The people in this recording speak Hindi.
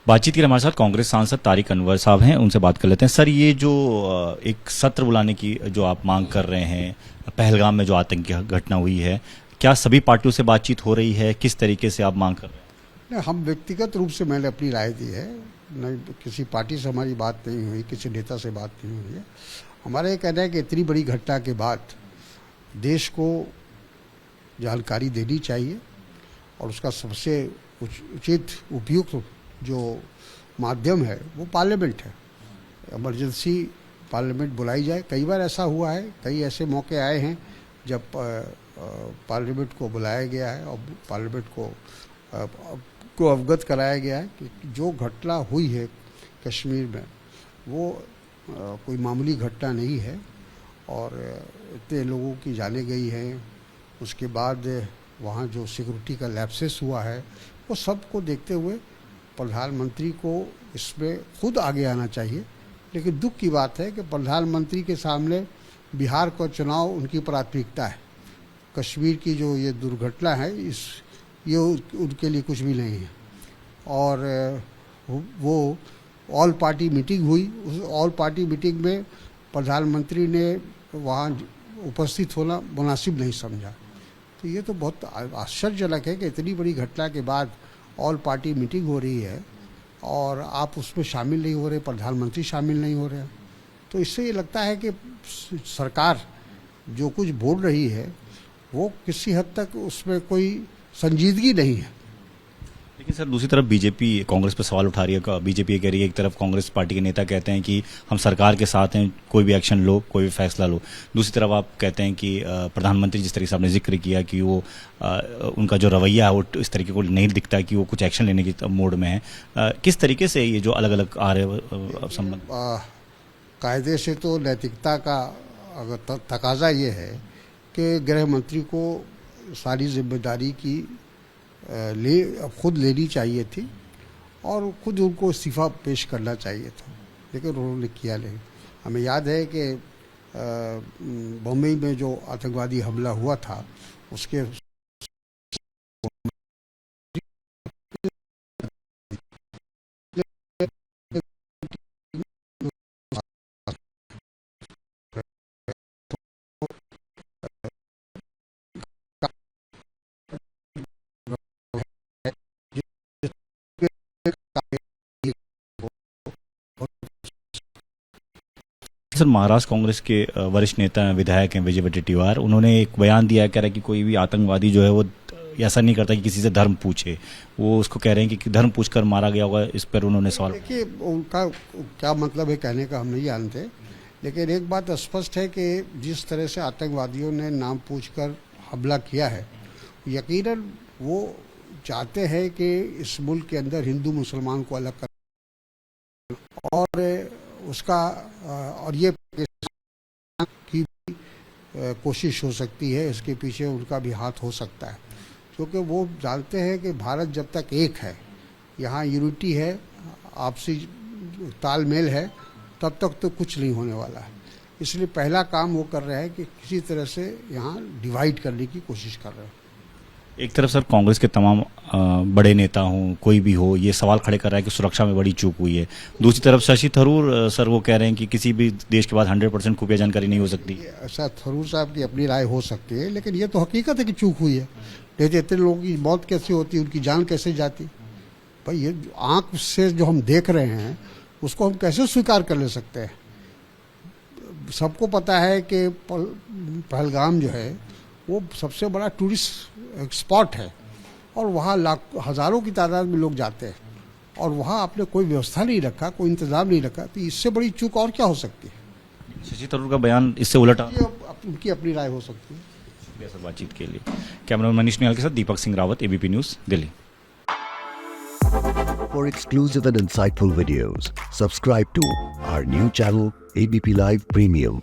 बातचीत के लिए हमारे साथ कांग्रेस सांसद तारिक अनवर साहब हैं, उनसे बात कर लेते हैं। सर, ये जो एक सत्र बुलाने की जो आप मांग कर रहे हैं, पहलगाम में जो आतंकी घटना हुई है, क्या सभी पार्टियों से बातचीत हो रही है? किस तरीके से आप मांग कर रहे हैं? नहीं, हम व्यक्तिगत रूप से मैंने अपनी राय दी है। नहीं, किसी पार्टी से हमारी बात नहीं हुई, किसी नेता से बात नहीं हुई है। हमारा ये कहना है कि इतनी बड़ी घटना के बाद देश को जानकारी देनी चाहिए और उसका सबसे उचित उपयुक्त जो माध्यम है वो पार्लियामेंट है। इमरजेंसी पार्लियामेंट बुलाई जाए। कई बार ऐसा हुआ है, कई ऐसे मौके आए हैं जब पार्लियामेंट को बुलाया गया है और पार्लियामेंट को अवगत कराया गया है कि जो घटना हुई है कश्मीर में वो कोई मामूली घटना नहीं है और इतने लोगों की जाने गई हैं। उसके बाद वहाँ जो सिक्योरिटी का लैप्सेस हुआ है वो सबको देखते हुए प्रधानमंत्री को इसमें खुद आगे आना चाहिए। लेकिन दुख की बात है कि प्रधानमंत्री के सामने बिहार का चुनाव उनकी प्राथमिकता है। कश्मीर की जो ये दुर्घटना है ये उनके लिए कुछ भी नहीं है। और वो ऑल पार्टी मीटिंग हुई, उस ऑल पार्टी मीटिंग में प्रधानमंत्री ने वहाँ उपस्थित होना मुनासिब नहीं समझा। तो ये तो बहुत आश्चर्यजनक है कि इतनी बड़ी घटना के बाद ऑल पार्टी मीटिंग हो रही है और आप उसमें शामिल नहीं हो रहे, प्रधानमंत्री शामिल नहीं हो रहे हैं। तो इससे ये लगता है कि सरकार जो कुछ बोल रही है वो किसी हद तक उसमें कोई संजीदगी नहीं है। लेकिन सर, दूसरी तरफ बीजेपी कांग्रेस पर सवाल उठा रही है। बीजेपी कह रही है, एक तरफ कांग्रेस पार्टी के नेता कहते हैं कि हम सरकार के साथ हैं, कोई भी एक्शन लो, कोई भी फैसला लो। दूसरी तरफ आप कहते हैं कि प्रधानमंत्री जिस तरीके से आपने जिक्र किया कि वो उनका जो रवैया है वो इस तरीके को नहीं दिखता कि वो कुछ एक्शन लेने की मोड में है। किस तरीके से ये जो अलग अलग आ रहे संबंध? कायदे से तो नैतिकता का अगर तकाजा ये है कि गृह मंत्री को सारी जिम्मेदारी की खुद लेनी चाहिए थी और खुद उनको इस्तीफा पेश करना चाहिए था, लेकिन उन्होंने किया नहीं। हमें याद है कि बम्बई में जो आतंकवादी हमला हुआ था उसके सर, महाराष्ट्र कांग्रेस के वरिष्ठ नेता विधायक हैं विजय वडेट्टीवार, उन्होंने एक बयान दिया, कह रहा है कि कोई भी आतंकवादी जो है वो ऐसा नहीं करता कि किसी से धर्म पूछे। वो उसको कह रहे हैं कि धर्म पूछकर मारा गया होगा। इस पर उन्होंने सवाल। देखिए, उनका क्या मतलब है कहने का हम नहीं जानते, लेकिन एक बात स्पष्ट है कि जिस तरह से आतंकवादियों ने नाम पूछकर हमला किया है, यकीनन वो चाहते हैं कि इस मुल्क के अंदर हिंदू मुसलमान को अलग कर और उसका और ये की भी कोशिश हो सकती है। इसके पीछे उनका भी हाथ हो सकता है, क्योंकि वो जानते हैं कि भारत जब तक एक है, यहाँ यूनिटी है, आपसी तालमेल है, तब तक तो कुछ नहीं होने वाला है। इसलिए पहला काम वो कर रहे हैं कि किसी तरह से यहाँ डिवाइड करने की कोशिश कर रहे हैं। एक तरफ सर कांग्रेस के तमाम बड़े नेता हों, कोई भी हो, ये सवाल खड़े कर रहा है कि सुरक्षा में बड़ी चूक हुई है। दूसरी तरफ शशि थरूर सर वो कह रहे हैं कि किसी भी देश के पास 100% खुफिया जानकारी नहीं हो सकती। ऐसा थरूर साहब की अपनी राय हो सकती है, लेकिन ये तो हकीकत है कि चूक हुई है। नहीं तो इतने लोगों की मौत कैसे होती, उनकी जान कैसे जाती? भाई, ये आँख से जो हम देख रहे हैं उसको हम कैसे स्वीकार कर ले सकते हैं? सबको पता है कि पहलगाम जो है वो सबसे बड़ा टूरिस्ट स्पॉट है और वहाँ हज़ारों की तादाद में लोग जाते हैं और वहाँ आपने कोई व्यवस्था नहीं रखा, कोई इंतज़ाम नहीं रखा, तो इससे बड़ी चूक और क्या हो सकती है? शशि थरूर का बयान इससे उलट उनकी अपनी राय हो सकती है। शुक्रिया सर बातचीत के लिए। कैमरामैन मनीष निहाल के साथ Deepak Singh Rawat, ABP News, Delhi. For exclusive and insightful videos, subscribe to our new channel ABP Live Premium.